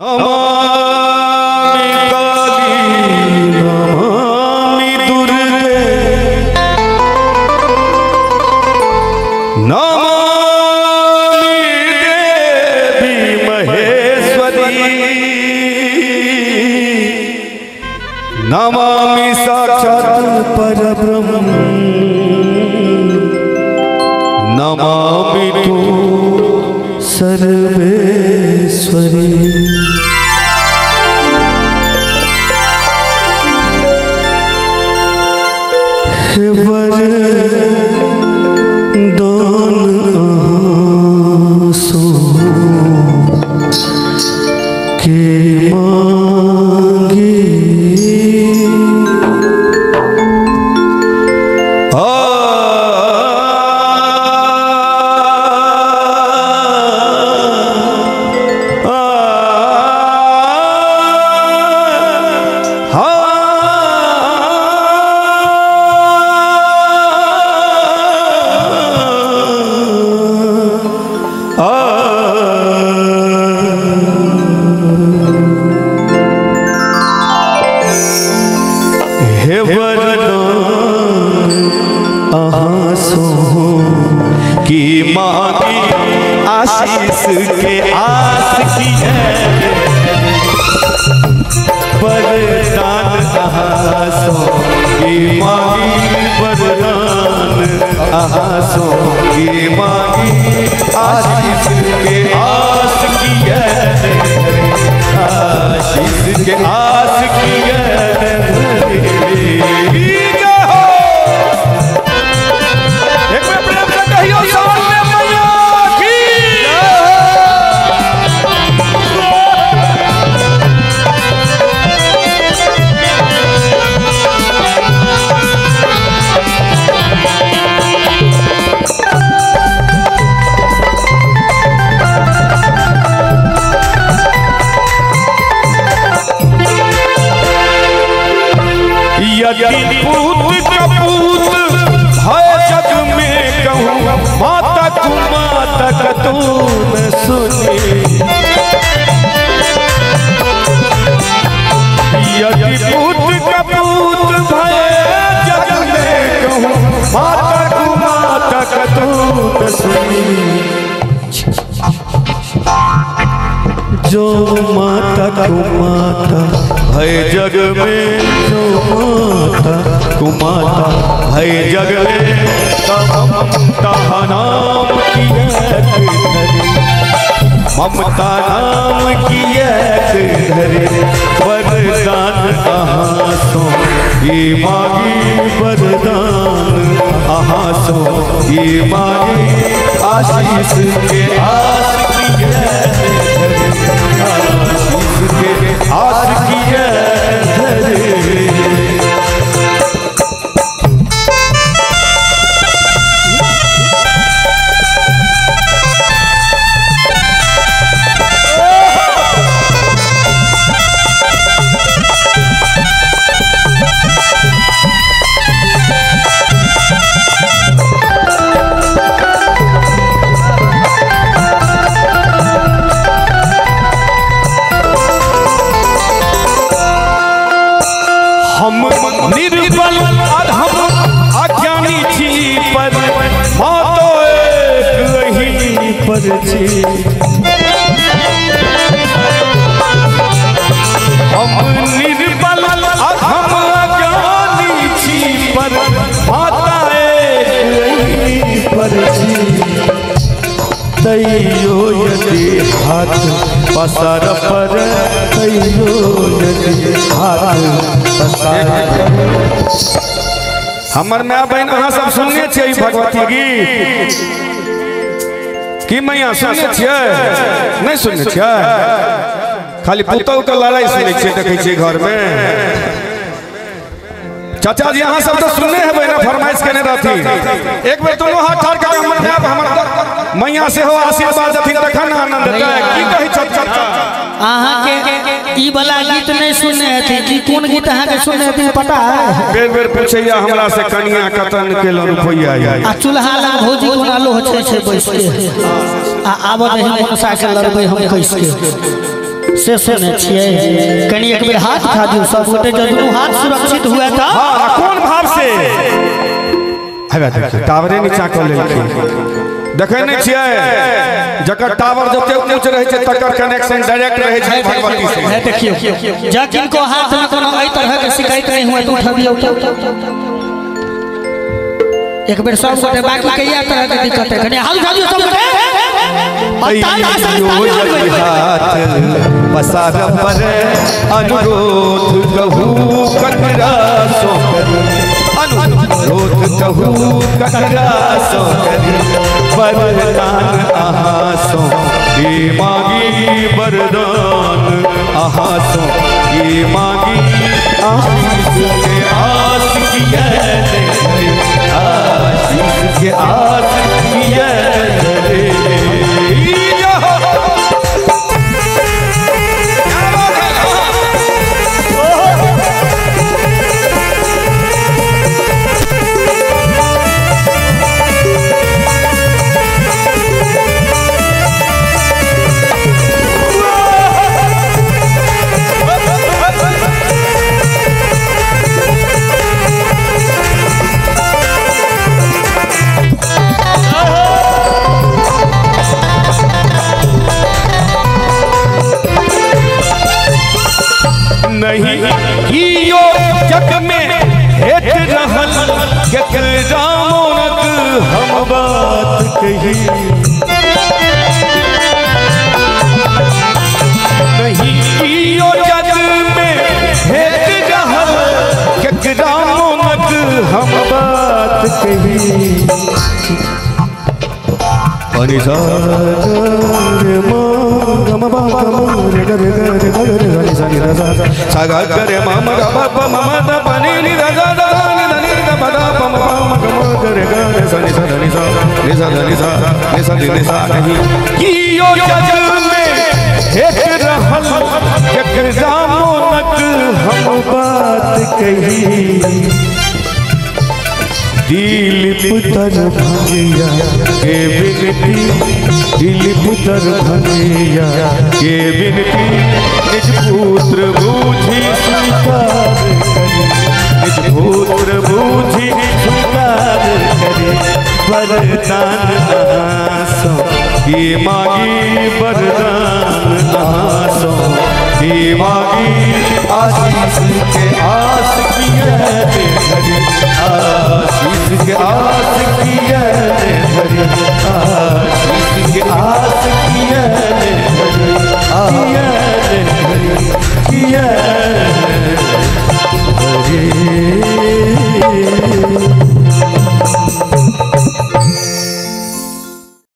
नमामि काली नमामि दुर्गे नमामि देवी महेश्वरी नमामि साक्षात् परब्रह्म नमामि तु सर्वेश्वरी। वरदान आसो के मांगी की मांगी आशीष के आस की है वरदान आसो की मांगी वरदान आसो की मांगी आशीष के आस की है आशीष के आस की है। यदि पूत कपूत है जग में कहूँ माता तू माता तू न सुने। यदि पूत कपूत है जग में कहूँ माता तू माता तू न सुने। जो माता तू माता है जग में जो माता कुमाता है जग में ममता नाम की ममता नाम की वरदान आसो ये मांगी वरदान आसो ये मांगी आशीष के आस की आशीष के आस की हम निर्बल अधम अज्ञानी छी पर मातो एक ही पर छी। हम निर्बल अधम अज्ञानी छी पर माता एक ही पर छी। तैयो यदि हाथ पसार पर तैयो यदि हाथ पसार हमर माय बहन अहाँ सब सुनने छियै भगवती गीत की मैया सुनने छियै नहीं सुनने छियै खाली पुतौह के लड़ाई सुनै छियै देखै छियै घर में। चाचा जी अहाँ सब तो सुनने हैं ना फरमाइश करने रहती एक बेर दोनों हाथ ठाड़ के हमर माय हमर मैया से हो आशीर्वाद देथिन तखन आनंद की कहि चाचा अहाँ के ई वाला गीत नहीं सुनने हथि कि कोन गीत अहाँ के सुनने हथि पता है? बेर बेर पूछैया हमरा से कनिया कतन के रुपैया आ चूल्हा लग भौजी कोना लोह छै बैठ के आ आबो नहीं मोटरसाइकिल लड़बै हम कैसे से सुने छिए कनी एक बेर हाथ खा दियो सब गोटे जदनु हाथ सुरक्षित हुआ था। हां कौन भाव से हवे देखिए टावरे नीचा कर लेलखिन देखे नहीं छिए जकर टावर जते ऊंच रहे छै तकर कनेक्शन डायरेक्ट रहे छै भगवती से। है देखियो जा किनको हाथ में कोनो एई तरह के शिकायत नहीं हुआ तो उठाबियो एक बेर सब गोटे बाकी कईया तरह के दिक्कत है कने हाल खालियो सब गोटे हाथ पसार पर अनुरोध कहू ककरा सो अनुरोध कहू ककरा सो वरदान आहा सो ये मांगी वरदान आहा सो ये मांगी आशीष के आस किया आशीष के आस किया नहीं हियो जग में हेत रहल केकरा मोनक हम बात कही नहीं हियो जग में हेत रहल केकरा मोनक हम बात कही सागा करे मामा बाबा मामा दा पानी नी राजा दा नी दा बदा पम पम गम करे करे सनी सा नी सा नी सा नी सा नी सा नी सा नहीं कियो जग में हेत रहल केकरा मोनक हम बात कही दिल पुतर भंगिया के बिनती दिल पुतर भंगिया के बिनती निज पुत्र बूझी स्वीकार करे निज पुत्र बूझी स्वीकार करे वरदान आसो ये मांगी वरदान आसो ये मांगी आशीष के आस किया आशीष के आस किया आशीष के आस किया